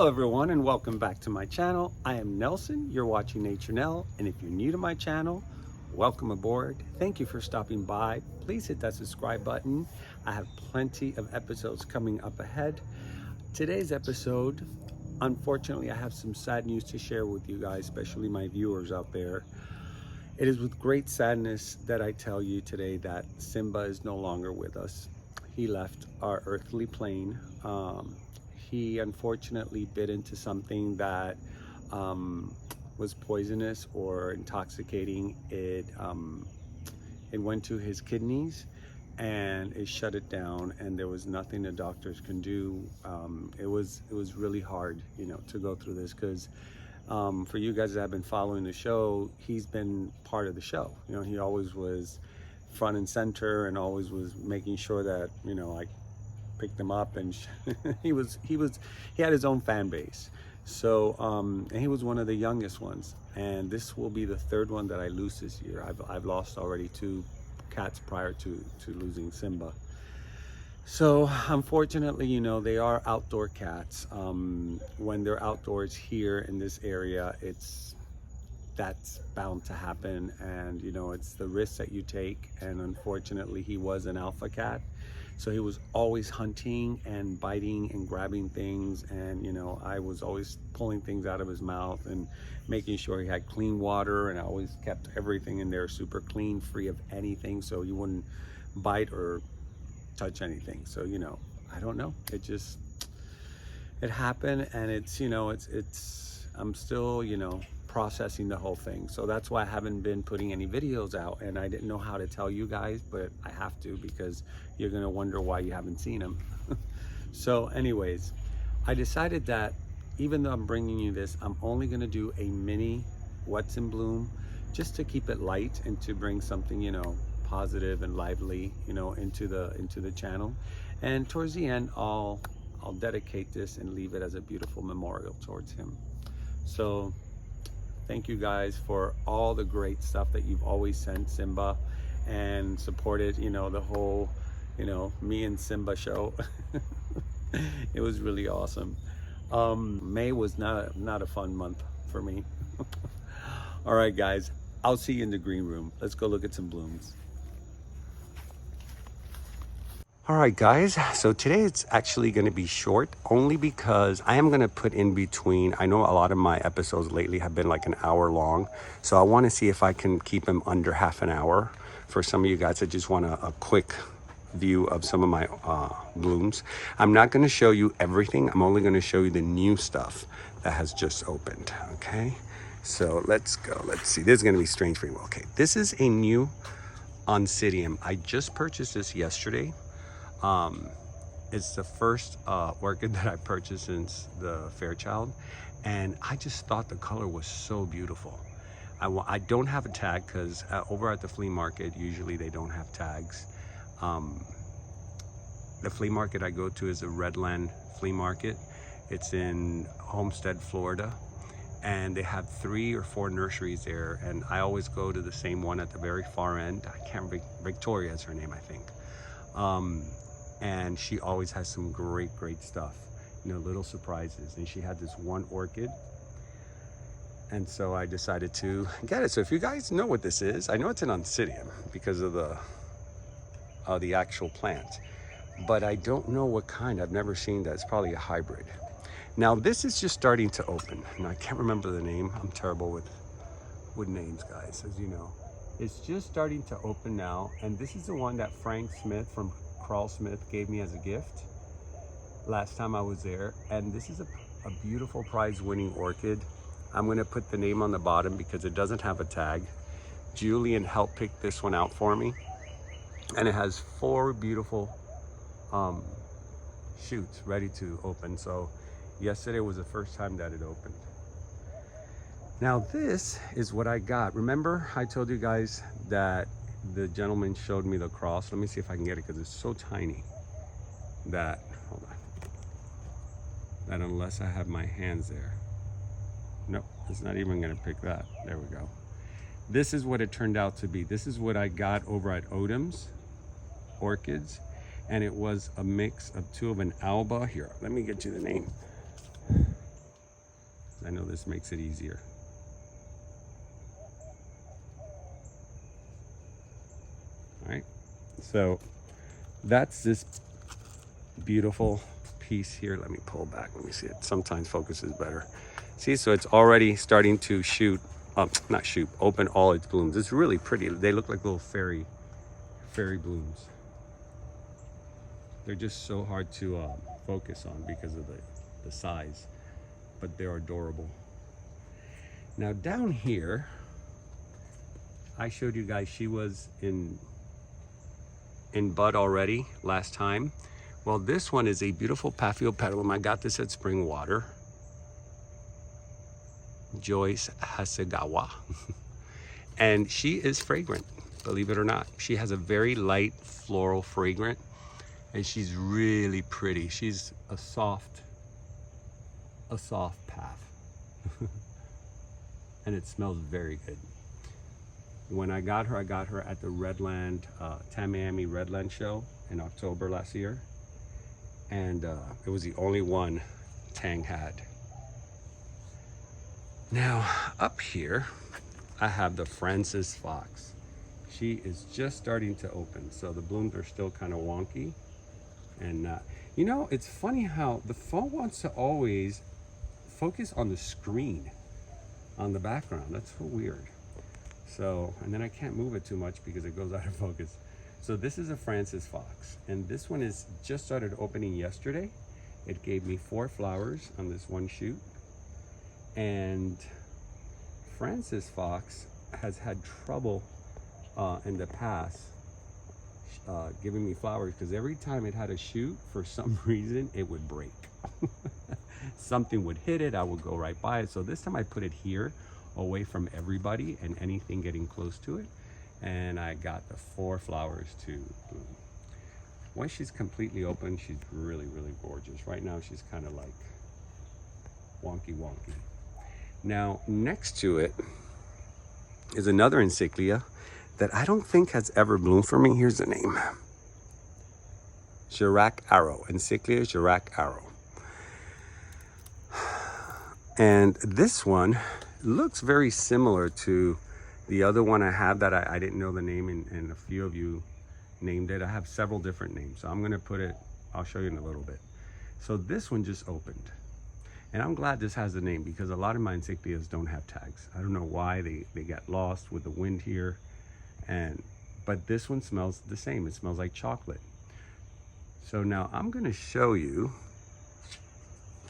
Hello everyone and welcome back to my channel. I am Nelson, you're watching Nature Nell, and if you're new to my channel, welcome aboard. Thank you for stopping by. Please hit that subscribe button. I have plenty of episodes coming up ahead. Today's episode, unfortunately, I have some sad news to share with you guys, especially my viewers out there. It is with great sadness that I tell you today that Simba is no longer with us. He left our earthly plane. He unfortunately bit into something that was poisonous or intoxicating. It went to his kidneys and it shut it down, and there was nothing the doctors can do. It was really hard, to go through this, because for you guys that have been following the show, he's been part of the show. He always was front and center and always was making sure that I picked him up, and he had his own fan base. So and he was one of the youngest ones, and this will be the third one that I lose this year. I've lost already 2 cats prior to losing Simba. So unfortunately, they are outdoor cats. When they're outdoors here in this area, that's bound to happen, and it's the risk that you take. And unfortunately, he was an alpha cat, so he was always hunting and biting and grabbing things, and I was always pulling things out of his mouth and making sure he had clean water, and I always kept everything in there super clean, free of anything, so he wouldn't bite or touch anything. So I don't know, it happened, and it's I'm still processing the whole thing. So that's why I haven't been putting any videos out, and I didn't know how to tell you guys, but I have to, because you're gonna wonder why you haven't seen them. So anyways, I decided that even though I'm bringing you this, I'm only gonna do a mini what's in bloom, just to keep it light and to bring something positive and lively into the channel. And towards the end, I'll dedicate this and leave it as a beautiful memorial towards him. So thank you guys for all the great stuff that you've always sent Simba and supported, the whole, me and Simba show. It was really awesome. May was not a fun month for me. All right, guys, I'll see you in the green room. Let's go look at some blooms. All right, guys, so today it's actually going to be short, only because I am going to put in between. I know a lot of my episodes lately have been like an hour long, so I want to see if I can keep them under half an hour for some of you guys that just want a quick view of some of my blooms. I'm not going to show you everything. I'm only going to show you the new stuff that has just opened. Okay, so let's go. Let's see. This is going to be strange for you. Okay, this is a new Oncidium. I just purchased this yesterday. It's the first orchid that I purchased since the Fairchild, and I just thought the color was so beautiful. I don't have a tag, because over at the flea market, usually they don't have tags. The flea market I go to is the Redland Flea Market. It's in Homestead, Florida, and they have 3 or 4 nurseries there, and I always go to the same one at the very far end. I can't remember, Victoria is her name, I think. And she always has some great stuff, little surprises. And she had this one orchid, and so I decided to get it. So if you guys know what this is, I know it's an Oncidium because of the actual plant, but I don't know what kind. I've never seen that. It's probably a hybrid. Now this is just starting to open, and I can't remember the name. I'm terrible with names, guys, as you know. It's just starting to open now, and this is the one that Frank Smith from Carl Smith gave me as a gift last time I was there, and this is a beautiful prize-winning orchid. I'm going to put the name on the bottom because it doesn't have a tag. Julian helped pick this one out for me, and it has 4 beautiful shoots ready to open. So yesterday was the first time that it opened. Now this is what I got. Remember I told you guys that the gentleman showed me the cross? Let me see if I can get it, because it's so tiny that, hold on, that unless I have my hands there, nope, it's not even gonna pick that. There we go. This is what it turned out to be. This is what I got over at Odum's Orchids, and it was a mix of 2 of an Alba. Here, let me get you the name. I know this makes it easier. All right, so that's this beautiful piece here. Let me pull back, let me see it. Sometimes focus is better. See, so it's already starting to shoot, not shoot, open all its blooms. It's really pretty. They look like little fairy blooms. They're just so hard to focus on because of the size, but they're adorable. Now down here, I showed you guys she was in bud already last time. Well, this one is a beautiful Paphiopedilum. I got this at Spring Water. Joyce Hasegawa. And she is fragrant, believe it or not. She has a very light floral fragrant, and she's really pretty. She's a soft path. And it smells very good. When I got her at the Redland, Tamiami Redland show in October last year. And it was the only one Tang had. Now, up here, I have the Francis Fox. She is just starting to open, so the blooms are still kind of wonky. And you know, it's funny how the phone wants to always focus on the screen, on the background. That's so weird. So, and then I can't move it too much because it goes out of focus. So this is a Francis Fox, and this one is just started opening yesterday. It gave me 4 flowers on this one shoot. And Francis Fox has had trouble in the past giving me flowers, because every time it had a shoot, for some reason, it would break. Something would hit it, I would go right by it. So this time I put it here, away from everybody and anything getting close to it. And I got the 4 flowers to bloom. Once she's completely open, she's really, really gorgeous. Right now, she's kind of like wonky. Now, next to it is another Encyclia that I don't think has ever bloomed for me. Here's the name. Girac Arrow, Encyclia Girac Arrow. And this one looks very similar to the other one I have that I didn't know the name, and a few of you named it. I have several different names, so I'm gonna put it, I'll show you in a little bit. So this one just opened. And I'm glad this has a name, because a lot of my Encyclias don't have tags. I don't know why, they got lost with the wind here. But this one smells the same. It smells like chocolate. So now I'm gonna show you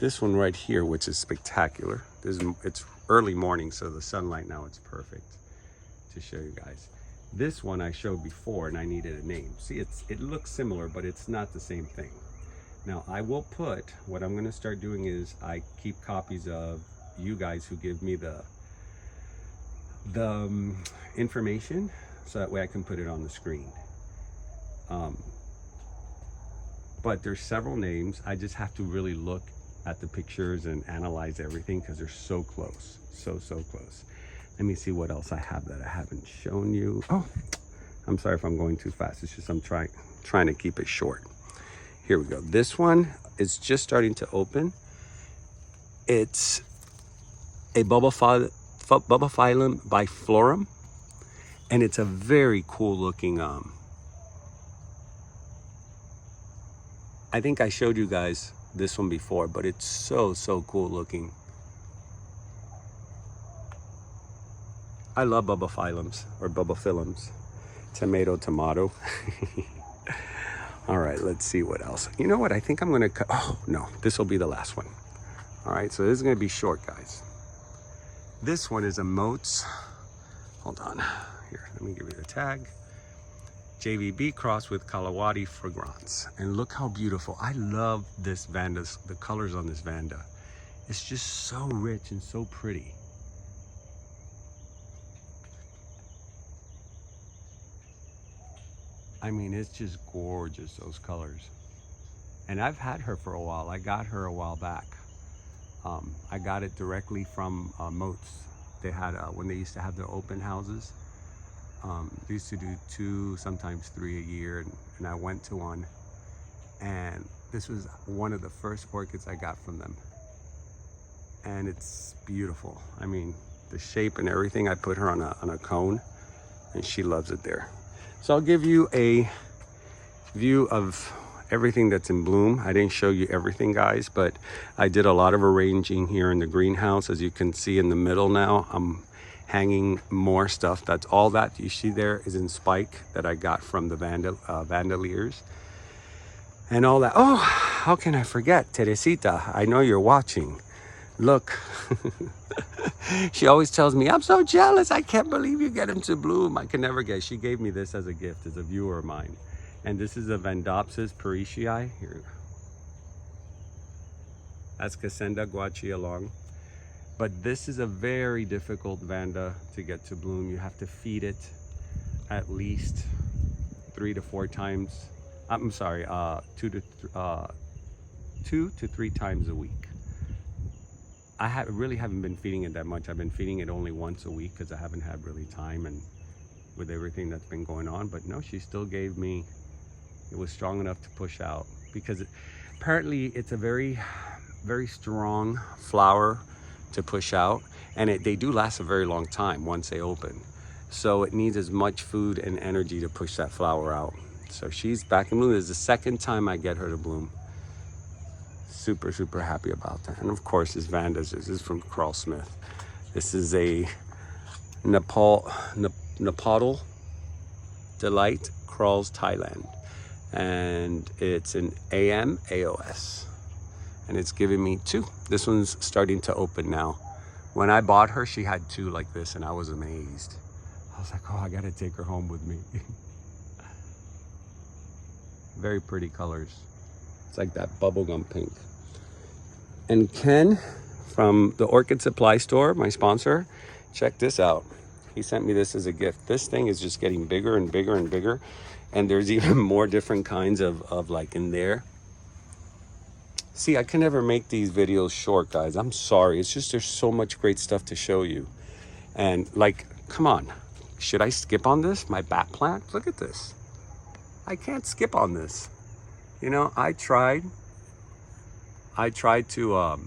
this one right here, which is spectacular. It's early morning, so the sunlight now, it's perfect to show you guys. This one I showed before, and I needed a name. See, it looks similar, but it's not the same thing. Now I will put, what I'm gonna start doing is I keep copies of you guys who give me the information, so that way I can put it on the screen. But there's several names. I just have to really look at the pictures and analyze everything, because they're so close, so close. Let me see what else I have that I haven't shown you. Oh, I'm sorry if I'm going too fast. It's just I'm trying to keep it short. Here we go. This one is just starting to open. It's a Bulbophyllum biflorum, and it's a very cool looking. I think I showed you guys this one before, but it's so cool looking. I love Bulbophyllums, or Bulbophyllums. Tomato. All right, let's see what else. You know what? I think I'm gonna cut. Oh no, this will be the last one. All right, so this is gonna be short, guys. This one is a Moats. Hold on. Here, let me give you the tag. JVB crossed with Kalawati fragrance. And look how beautiful. I love this Vanda, the colors on this Vanda. It's just so rich and so pretty. I mean, it's just gorgeous, those colors. And I've had her for a while. I got her a while back. I got it directly from Moats. They had, when they used to have their open houses, they used to do 2, sometimes 3 a year, and I went to one, and this was one of the first orchids I got from them. and it's beautiful. I mean, the shape and everything. I put her on a cone, and she loves it there. So I'll give you a view of everything that's in bloom. I didn't show you everything, guys, but I did a lot of arranging here in the greenhouse. As you can see in the middle now, I'm hanging more stuff. That's all that you see there is in spike that I got from the Vandaliers and all that. Oh, how can I forget Teresita? I know you're watching. Look. She always tells me, I'm so jealous. I can't believe you get them to bloom. I can never get. She gave me this as a gift, as a viewer of mine. And this is a Vandopsis parishii. Here. That's Casenda guachialong. But this is a very difficult Vanda to get to bloom. You have to feed it at least 3 to 4 times. I'm sorry, 2 to 3 times a week. I really haven't been feeding it that much. I've been feeding it only once a week because I haven't had really time and with everything that's been going on. But no, she still gave me, it was strong enough to push out because apparently it's a very, very strong flower to push out, and they do last a very long time once they open. So it needs as much food and energy to push that flower out. So she's back in bloom. This is the second time I get her to bloom. Super, super happy about that. And of course, this Vandas, this is from Carl Smith. This is a Nepal Delight, Crawls, Thailand. And it's an AM AOS. And it's giving me 2. This one's starting to open now. When I bought her, she had 2 like this, and I was amazed. I was like, oh, I gotta take her home with me. Very pretty colors. It's like that bubblegum pink. And Ken from the Orchid Supply Store, my sponsor, check this out. He sent me this as a gift. This thing is just getting bigger and bigger and bigger. And there's even more different kinds of like in there. See, I can never make these videos short, guys. I'm sorry. It's just there's so much great stuff to show you. And like, come on. Should I skip on this? My bat plant? Look at this. I can't skip on this. You know, I tried to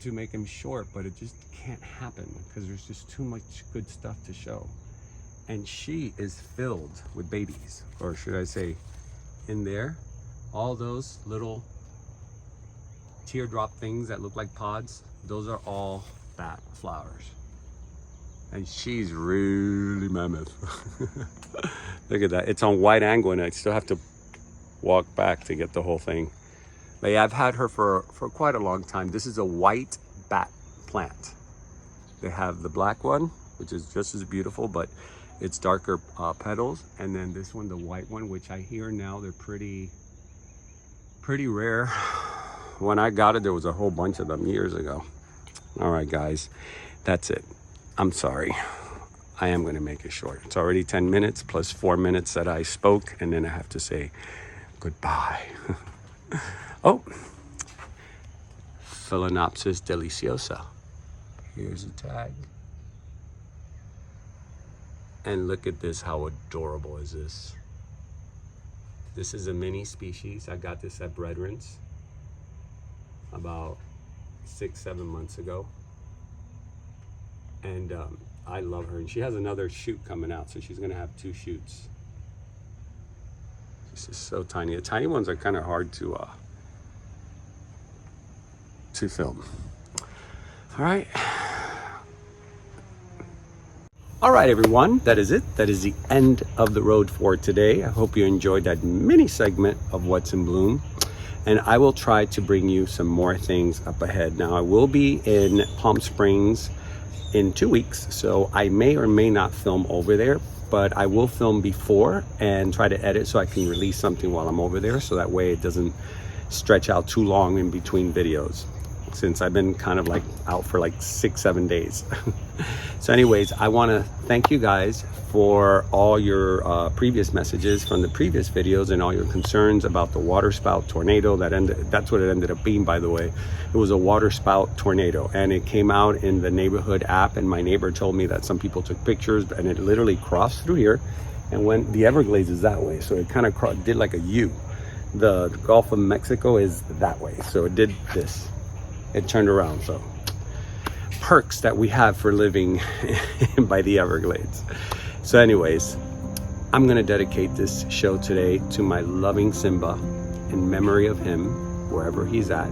make him short, but it just can't happen because there's just too much good stuff to show. And she is filled with babies, or should I say in there, all those little teardrop things that look like pods, those are all bat flowers. And she's really mammoth. Look at that. It's on wide angle and I still have to walk back to get the whole thing. But yeah, I've had her for quite a long time. This is a white bat plant. They have the black one, which is just as beautiful, but it's darker petals. And then this one, the white one, which I hear now they're pretty rare. When I got it, there was a whole bunch of them years ago. All right, guys, that's it. I'm sorry. I am going to make it short. It's already 10 minutes plus 4 minutes that I spoke, and then I have to say goodbye. Oh, Phalaenopsis deliciosa. Here's a tag. And look at this, how adorable is this? This is a mini species. I got this at Brethren about 6-7 months ago. And I love her. And she has another shoot coming out, so she's gonna have 2 shoots. She's just so tiny. The tiny ones are kind of hard to film. All right. All right, everyone, that is it. That is the end of the road for today. I hope you enjoyed that mini segment of What's in Bloom. And I will try to bring you some more things up ahead. Now, I will be in Palm Springs in 2 weeks, so I may or may not film over there, but I will film before and try to edit so I can release something while I'm over there, so that way it doesn't stretch out too long in between videos, since I've been kind of like out for like 6-7 days. So anyways, I want to thank you guys for all your previous messages from the previous videos and all your concerns about the water spout tornado. That's what it ended up being, by the way. It was a water spout tornado, and it came out in the neighborhood app, and my neighbor told me that some people took pictures, and it literally crossed through here and went, the Everglades is that way, so it kind of did like a U. The Gulf of Mexico is that way, so it did this. it turned around. So perks that we have for living by the Everglades. So anyways, I'm gonna dedicate this show today to my loving Simba in memory of him, wherever he's at.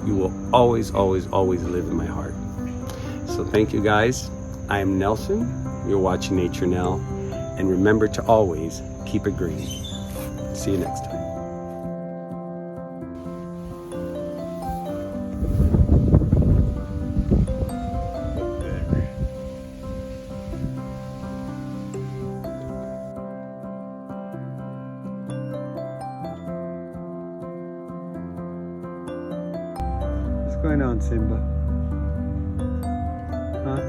You will always, always, always live in my heart. So thank you guys. I am Nelson. You're watching Nature Nell. And remember to always keep it green. See you next time. What's going on, Simba? Huh?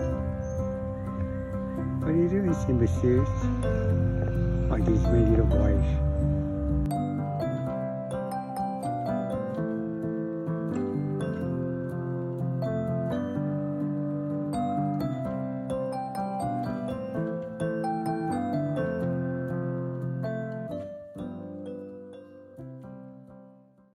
What are you doing, Simba? Serious? Oh, these my little boys.